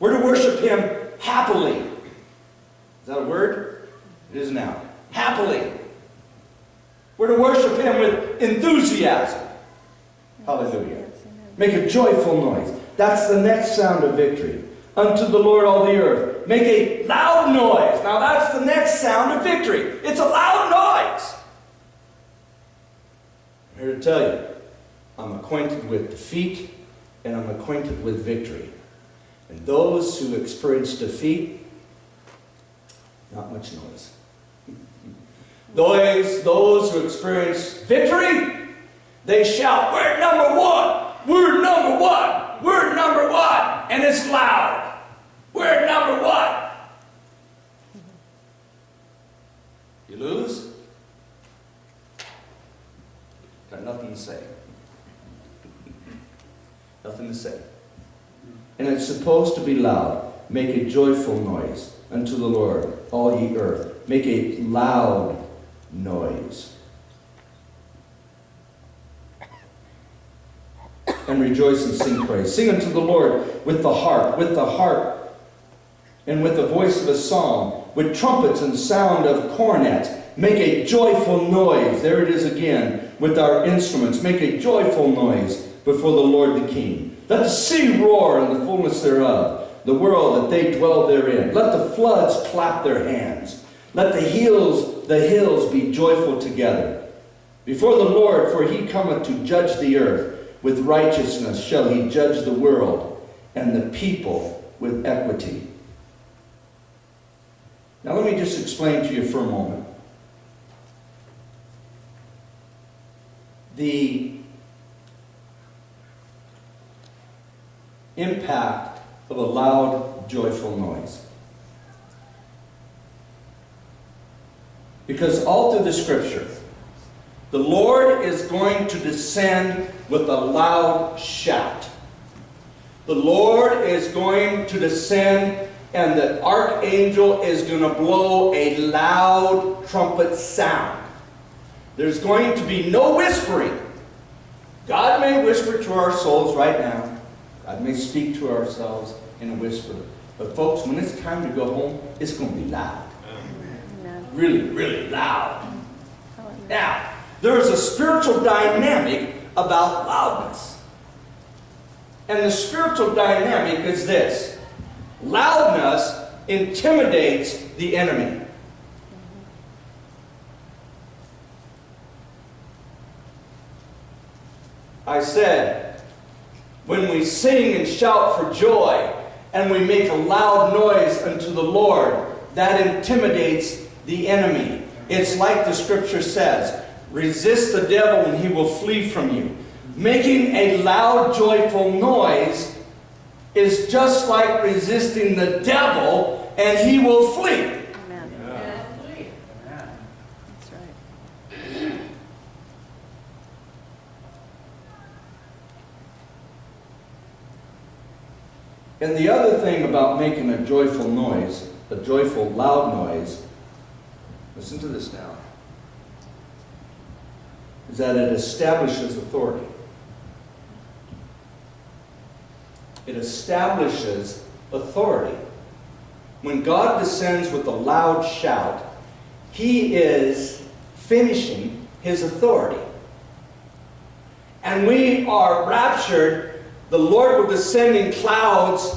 We're to worship Him happily. Is that a word? It is now. Happily. We're to worship Him with enthusiasm. Hallelujah. Make a joyful noise. That's the next sound of victory. Unto the Lord all the earth. Make a loud noise. Now that's the next sound of victory. It's a loud noise. I'm here to tell you, I'm acquainted with defeat and I'm acquainted with victory. And those who experience defeat, not much noise. Those who experience victory, they shout, "We're number one! We're number one! We're number one!" And it's loud. We're number one. You lose? Got nothing to say. Nothing to say. And it's supposed to be loud. Make a joyful noise unto the Lord, all ye earth. Make a loud noise. And rejoice and sing praise. Sing unto the Lord with the harp, and with the voice of a psalm, with trumpets and sound of cornets. Make a joyful noise. There it is again, with our instruments. Make a joyful noise before the Lord the King. Let the sea roar and the fullness thereof, the world that they dwell therein. Let the floods clap their hands. Let the hills be joyful together. Before the Lord, for He cometh to judge the earth. With righteousness shall He judge the world, and the people with equity. Now let me just explain to you for a moment. The impact of a loud, joyful noise. Because all through the Scripture, the Lord is going to descend with a loud shout. The Lord is going to descend, and the archangel is going to blow a loud trumpet sound. There's going to be no whispering. God may whisper to our souls right now. God may speak to ourselves in a whisper. But folks, when it's time to go home, it's going to be loud. Amen. Really, really loud. Now, there is a spiritual dynamic about loudness. And the spiritual dynamic is this. Loudness intimidates the enemy. I said, when we sing and shout for joy, and we make a loud noise unto the Lord, that intimidates the enemy. It's like the Scripture says, resist the devil and he will flee from you. Making a loud, joyful noise is just like resisting the devil and he will flee. Amen. Yeah. That's right. And the other thing about making a joyful noise, a joyful, loud noise, listen to this now, is that it establishes authority. It establishes authority. When God descends with a loud shout, He is finishing His authority. And we are raptured. The Lord will descend in clouds,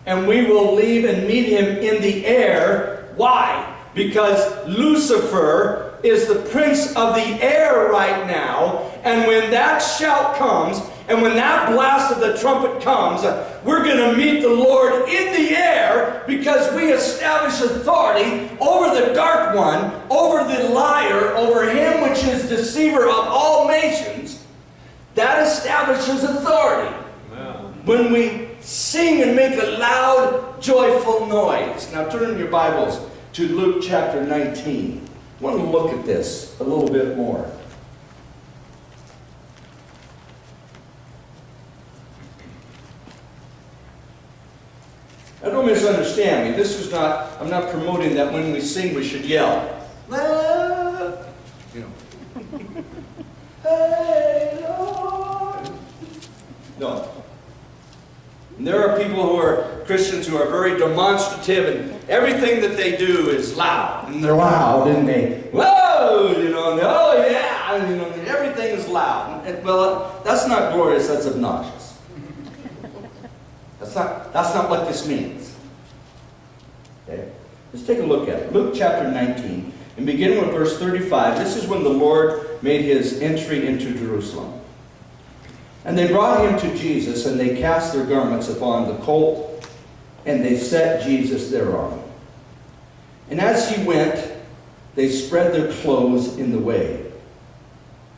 and we will leave and meet Him in the air. Why? Because Lucifer is the prince of the air right now, and when that shout comes, and when that blast of the trumpet comes, we're going to meet the Lord in the air, because we establish authority over the dark one, over the liar, over him which is deceiver of all nations. That establishes authority. When we sing and make a loud, joyful noise. Now turn in your Bibles to Luke chapter 19. I want to look at this a little bit more. Now don't misunderstand me. This is not, I'm not promoting that when we sing we should yell. You know. Hey, Lord. No. There are people who are Christians who are very demonstrative, and everything that they do is loud. And they're loud, and they, whoa, and they, oh yeah, and everything is loud. Well, that's not glorious, that's obnoxious. That's not what this means. Okay? Let's take a look at it. Luke chapter 19, and beginning with verse 35, this is when the Lord made his entry into Jerusalem. And they brought him to Jesus, and they cast their garments upon the colt, and they set Jesus thereon. And as he went, they spread their clothes in the way.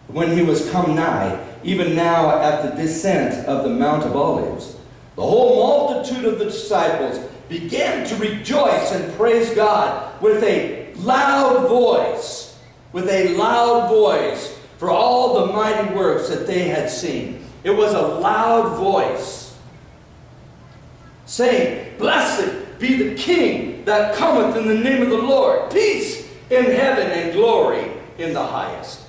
When he was come nigh, even now at the descent of the Mount of Olives, the whole multitude of the disciples began to rejoice and praise God with a loud voice, for all the mighty works that they had seen. It was a loud voice, saying, Blessed be the King that cometh in the name of the Lord, peace in heaven and glory in the highest.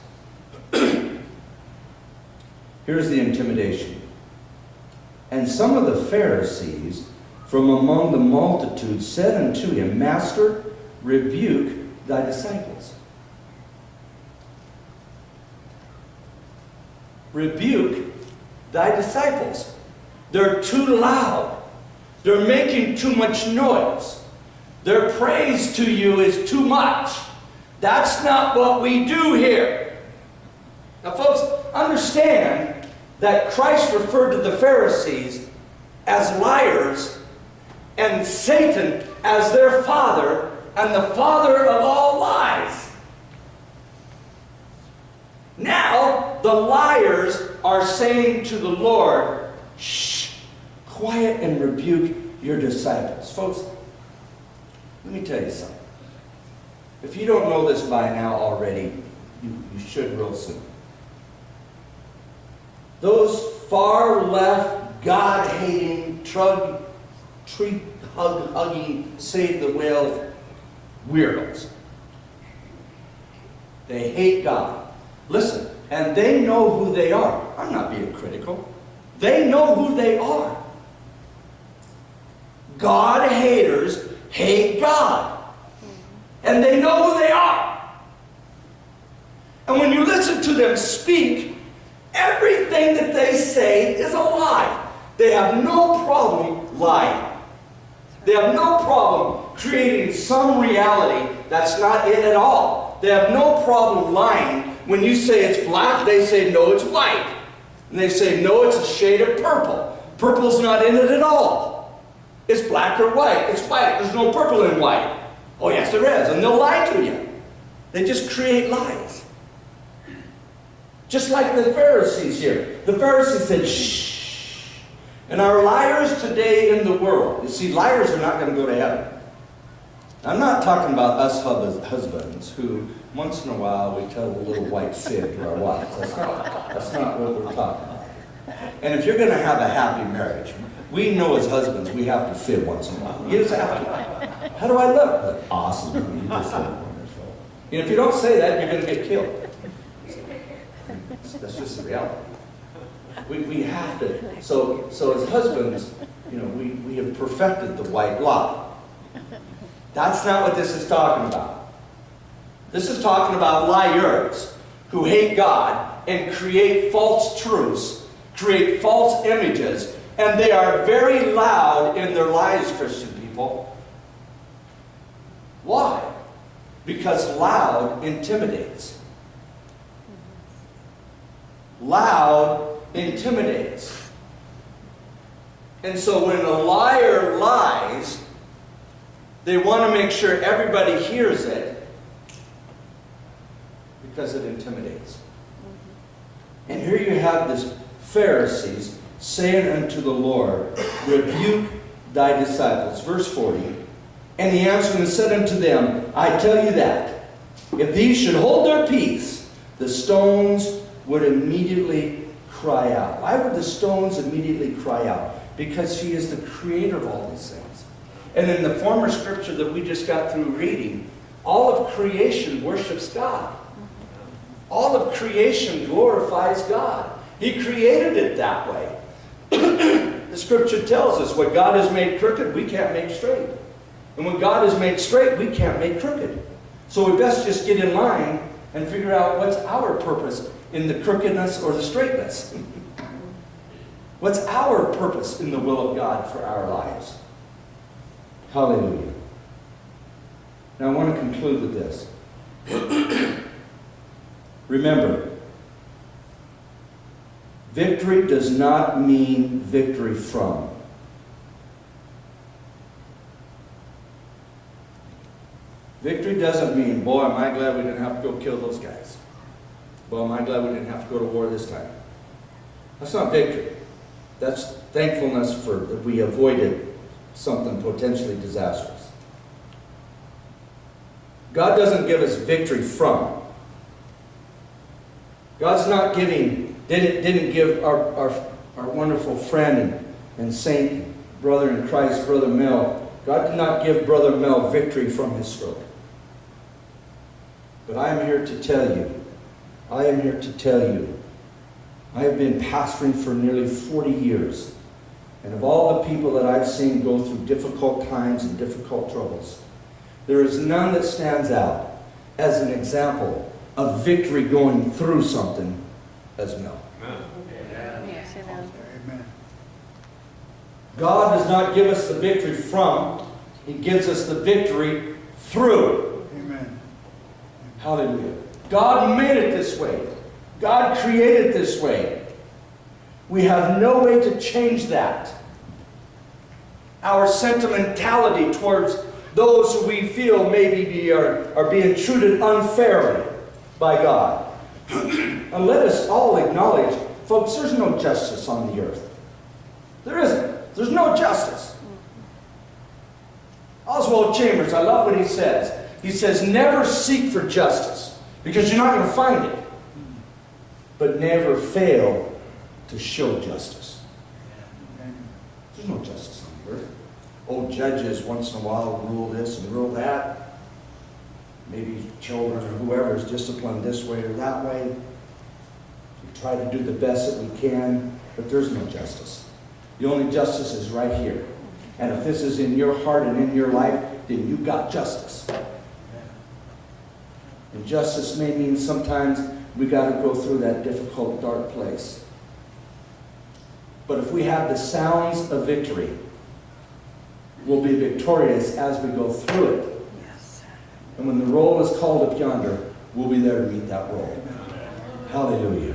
Here's the intimidation. And some of the Pharisees from among the multitude said unto him, Master, rebuke thy disciples. Rebuke thy disciples. They're too loud. They're making too much noise. Their praise to you is too much. That's not what we do here. Now, folks, understand that Christ referred to the Pharisees as liars and Satan as their father and the father of all lies. Now, the liars are saying to the Lord, shh, quiet and rebuke your disciples. Folks, let me tell you something. If you don't know this by now already, you should real soon. Those far left, God-hating, tree-hugging, save the whale weirdos. They hate God. Listen, and they know who they are. I'm not being critical. They know who they are. God haters hate God. And they know who they are. And when you listen to them speak, everything that they say is a lie. They have no problem lying. They have no problem creating some reality that's not it at all. They have no problem lying. When you say it's black, they say, no, it's white. And they say, no, it's a shade of purple. Purple's not in it at all. It's black or white. It's white. There's no purple in white. Oh, yes, there is. And they'll lie to you. They just create lies. Just like the Pharisees here. The Pharisees said, shh. And our liars today in the world, you see, liars are not going to go to heaven. I'm not talking about us husbands who, once in a while, we tell a little white fib to our wives. That's not what we're talking about. And if you're going to have a happy marriage, we know as husbands we have to fib once in a while. You just have to. How do I look? Like, awesome. You just look wonderful. If you don't say that, you're going to get killed. That's just the reality. We have to. So as husbands, we have perfected the white lie. That's not what this is talking about. This is talking about liars who hate God and create false truths, create false images, and they are very loud in their lies, Christian people. Why? Because loud intimidates. Loud intimidates. And so when a liar lies, they want to make sure everybody hears it because it intimidates. And here you have this Pharisees saying unto the Lord, rebuke thy disciples. Verse 40. And he answered and said unto them, I tell you that, if these should hold their peace, the stones would immediately cry out. Why would the stones immediately cry out? Because he is the creator of all these things. And in the former scripture that we just got through reading, all of creation worships God. All of creation glorifies God. He created it that way. The Scripture tells us what God has made crooked, we can't make straight. And what God has made straight, we can't make crooked. So we best just get in line and figure out what's our purpose in the crookedness or the straightness. What's our purpose in the will of God for our lives? Hallelujah. Now I want to conclude with this. Remember, victory does not mean victory from. Victory doesn't mean, boy, am I glad we didn't have to go kill those guys. Boy, am I glad we didn't have to go to war this time. That's not victory. That's thankfulness for that we avoided something potentially disastrous. God doesn't give us victory from. God's not didn't give our wonderful friend and saint, brother in Christ, Brother Mel. God did not give Brother Mel victory from his stroke. But I am here to tell you, I have been pastoring for nearly 40 years. And of all the people that I've seen go through difficult times and difficult troubles, there is none that stands out as an example of victory going through something as Mel. Yes, amen. God does not give us the victory from, He gives us the victory through. Amen. Hallelujah. God made it this way. God created it this way. We have no way to change that. Our sentimentality towards those who we feel maybe are being treated unfairly by God. And let us all acknowledge, folks, there's no justice on the earth. There isn't. There's no justice. Oswald Chambers, I love what he says. He says, never seek for justice, because you're not going to find it. But never fail to show justice. There's no justice on the earth. Oh, judges once in a while rule this and rule that. Maybe children or whoever is disciplined this way or that way. We try to do the best that we can, but there's no justice. The only justice is right here. And if this is in your heart and in your life, then you got justice. And justice may mean sometimes we got to go through that difficult, dark place. But if we have the sounds of victory, we'll be victorious as we go through it. Yes. And when the roll is called up yonder, we'll be there to meet that roll. Hallelujah.